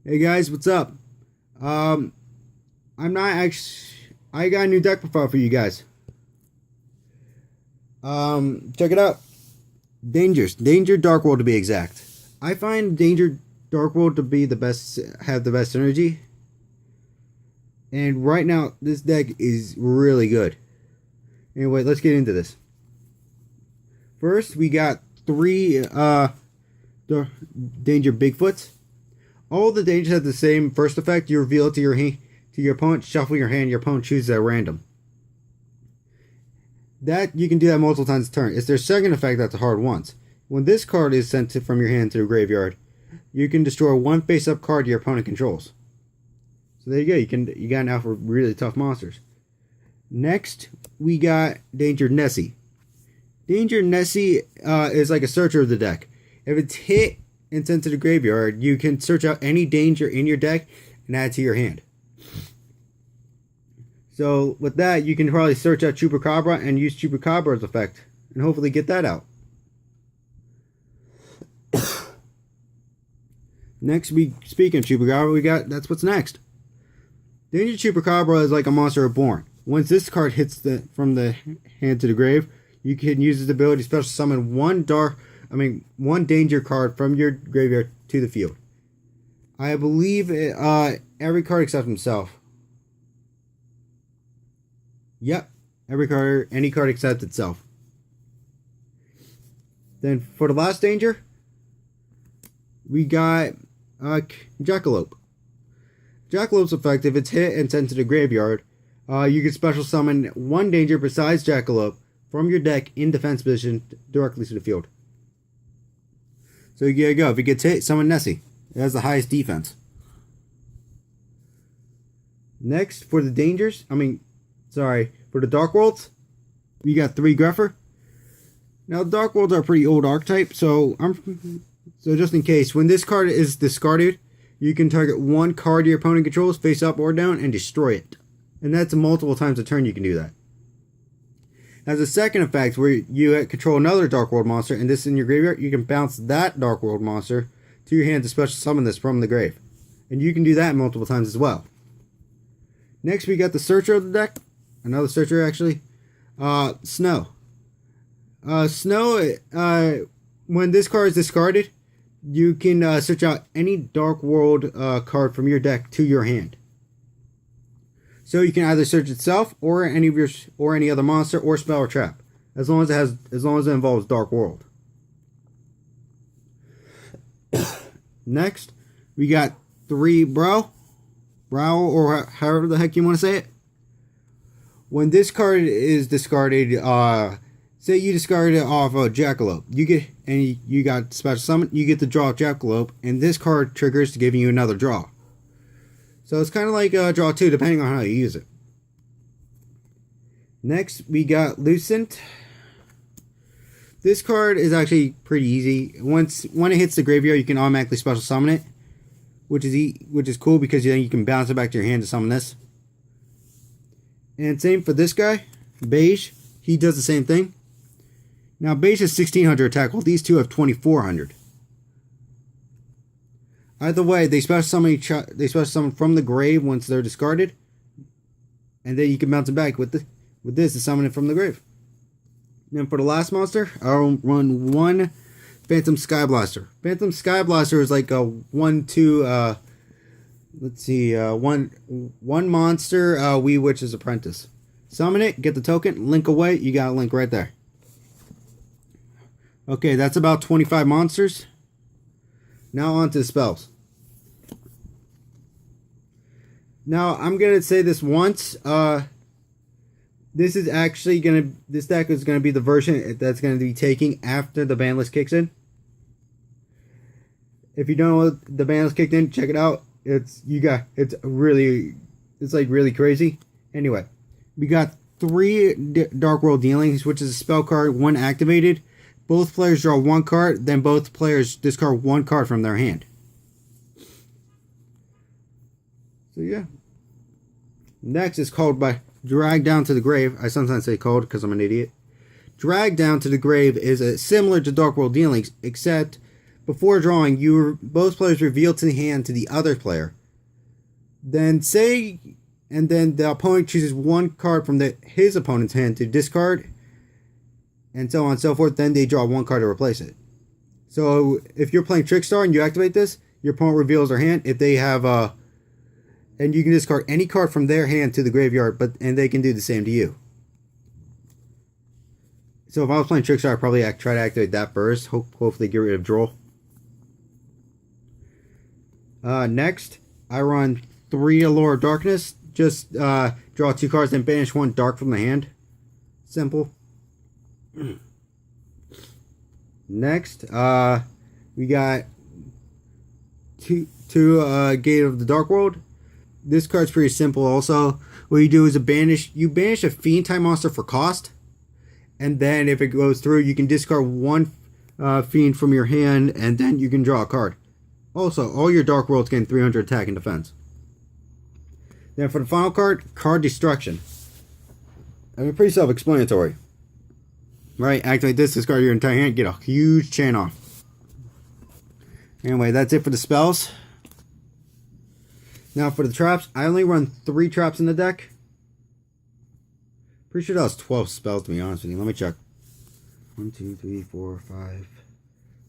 Hey guys, what's up? I'm not actually. I got a new deck profile for you guys. Check it out. Danger Dark World to be exact. I find Danger Dark World to be the best, have the best energy. And right now, this deck is really good. Anyway, let's get into this. First, we got three Danger Bigfoots. All the dangers have the same first effect. You reveal it to your opponent, shuffle your hand, your opponent chooses at random. That you can do that multiple times a turn. It's their second effect that's a hard once. When this card is sent from your hand to the graveyard, you can destroy one face-up card your opponent controls. So there you go. You got now for really tough monsters. Next, we got Danger Nessie. Danger Nessie is like a searcher of the deck. If it's hit and sent to the graveyard, you can search out any danger in your deck and add it to your hand. So with that, you can probably search out Chupacabra and use Chupacabra's effect and hopefully get that out. Next, speaking of Chupacabra, that's what's next. Danger Chupacabra is like a monster reborn. Once this card hits from the hand to the grave, you can use its ability to special summon one danger card from your graveyard to the field. I believe every card except himself. Yep, any card except itself. Then for the last danger, we got Jackalope. Jackalope's effect, if it's hit and sent to the graveyard, you can special summon one danger besides Jackalope from your deck in defense position directly to the field. So you go. If it gets hit, summon Nessie. It has the highest defense. Next, for the for the Dark Worlds, we got 3 Greffer. Now, Dark Worlds are a pretty old archetype, so just in case, when this card is discarded, you can target one card your opponent controls, face up or down, and destroy it. And that's multiple times a turn you can do that. As a second effect, where you control another Dark World monster, and this is in your graveyard, you can bounce that Dark World monster to your hand to special summon this from the grave. And you can do that multiple times as well. Next, we got the Searcher of the deck. Another Searcher, actually. Snow. When this card is discarded, you can search out any Dark World card from your deck to your hand. So you can either search itself or any other monster or spell or trap, as long as it involves Dark World. Next, we got 3 Brow, or however the heck you want to say it. When this card is discarded, say you discarded it off of Jackalope, you got special summon, you get to draw Jackalope, and this card triggers to giving you another draw. So it's kind of like draw 2, depending on how you use it. Next, we got Lucent. This card is actually pretty easy. When it hits the graveyard, you can automatically special summon it, which is cool because then you can bounce it back to your hand to summon this. And same for this guy, Beige. He does the same thing. Now Beige has 1600 attack, while these two have 2400. Either way, they special summon from the grave once they're discarded, and then you can bounce it back with this to summon it from the grave. And then for the last monster, I'll run 1 Phantom Sky Blaster. Phantom Sky Blaster is like a 1/2. One monster. Wee Witch's Apprentice. Summon it, get the token, link away. You got a link right there. Okay, that's about 25 monsters. Now on to the spells. Now I'm gonna say this once. This deck is gonna be the version that's gonna be taking after the ban list kicks in. If you don't know what the ban list kicked in, check it out. It's like really crazy. Anyway, we got 3 Dark World Dealings, which is a spell card, 1 activated. Both players draw 1 card, then both players discard 1 card from their hand. So yeah. Next is called by Drag Down to the Grave. I sometimes say called because I'm an idiot. Drag Down to the Grave is similar to Dark World Dealings, except before drawing, both players reveal to the hand to the other player. Then the opponent chooses one card from his opponent's hand to discard, and so on and so forth. Then they draw one card to replace it. So if you're playing Trickstar and you activate this, your opponent reveals their hand. If they have and you can discard any card from their hand to the graveyard, and they can do the same to you. So if I was playing Trickstar, I'd probably try to activate that first. Hopefully get rid of Droll. Next, I run 3 Allure of Darkness. Just draw 2 cards and banish 1 dark from the hand. Simple. Next, we got two Gate of the Dark World. This card's pretty simple also. What you do is you banish a Fiend type monster for cost. And then if it goes through, you can discard 1 Fiend from your hand, and then you can draw a card. Also, all your Dark Worlds gain 300 attack and defense. Then for the final card, Card Destruction. I mean, pretty self-explanatory. Right, activate this, discard your entire hand, get a huge chain off. Anyway, that's it for the spells. Now for the traps, I only run 3 traps in the deck. Pretty sure that was 12 spells, to be honest with you. Let me check. 1, 2, 3, 4, 5,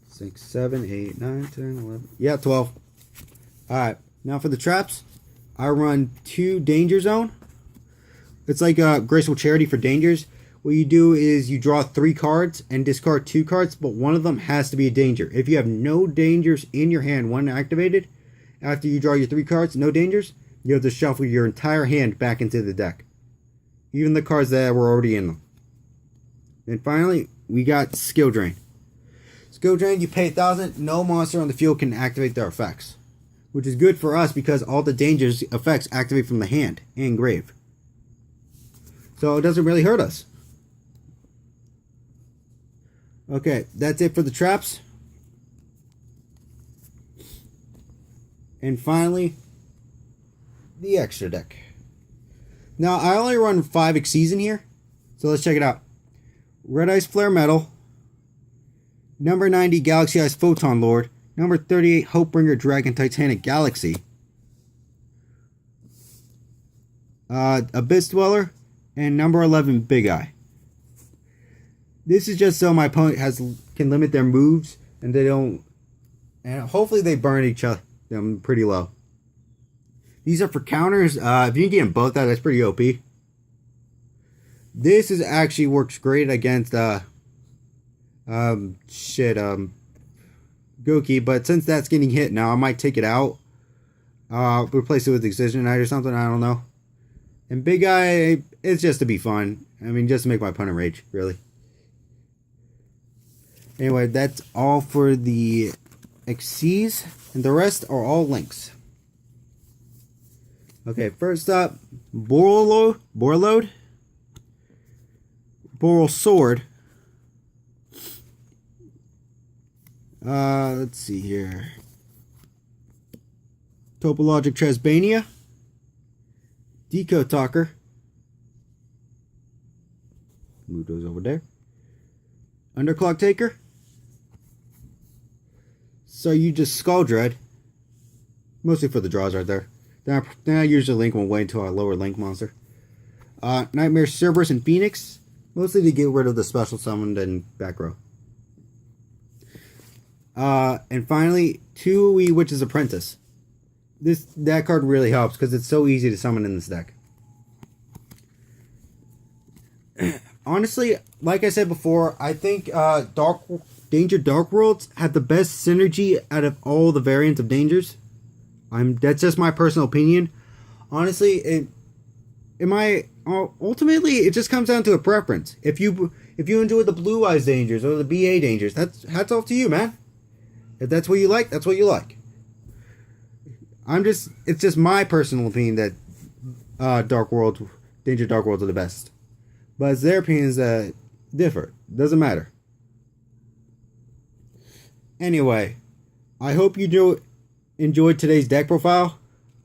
6, 7, 8, 9, 10, 11. Yeah, 12. Alright, now for the traps, I run 2 Danger Zone. It's like a Graceful Charity for dangers. What you do is you draw 3 cards and discard 2 cards, but one of them has to be a danger. If you have no dangers in your hand when activated, after you draw your 3 cards, no dangers, you have to shuffle your entire hand back into the deck. Even the cards that were already in them. And finally, we got Skill Drain. Skill Drain, you pay 1,000, no monster on the field can activate their effects. Which is good for us because all the dangers effects activate from the hand and grave. So it doesn't really hurt us. Okay, that's it for the traps. And finally, the extra deck. Now, I only run 5 Xyz in here, so let's check it out. Red Ice Flare Metal, number 90 Galaxy Eyes Photon Lord, number 38 Hopebringer Dragon Titanic Galaxy, Abyss Dweller, and number 11 Big Eye. This is just so my opponent can limit their moves and they don't, and hopefully they burn each other them pretty low. These are for counters. If you can get them both out, that's pretty OP. This is actually works great against Goki, but since that's getting hit now, I might take it out. Replace it with Excision Knight or something, I don't know. And Big Eye, it's just to be fun. I mean, just to make my opponent rage, really. Anyway, that's all for the Xyz, and the rest are all links. Okay, first up, Borreload, Boral Sword. Let's see here. Topologic Tresbania, Decode Talker. Move those over there. Underclock Taker. So you just Skull Dread. Mostly for the draws right there. Then I usually link one way into our lower link monster. Nightmare Cerberus and Phoenix. Mostly to get rid of the special summoned and back row. And finally, 2 Witch's Apprentice. That card really helps because it's so easy to summon in this deck. Honestly, like I said before, I think Danger Dark Worlds have the best synergy out of all the variants of Dangers. That's just my personal opinion. Honestly, ultimately it just comes down to a preference. If you enjoy the Blue Eyes Dangers or the BA Dangers, that's hats off to you, man. If that's what you like, that's what you like. It's just my personal opinion that Danger Dark Worlds are the best. But it's their opinions that differ. Doesn't matter. Anyway, I hope you enjoyed today's deck profile.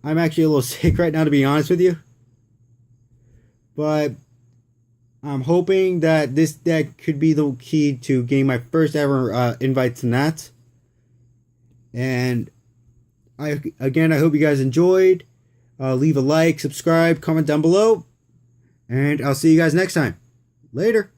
I'm actually a little sick right now, to be honest with you. But I'm hoping that this deck could be the key to getting my first ever invite to Nats. And I hope you guys enjoyed. Leave a like, subscribe, comment down below, and I'll see you guys next time. Later.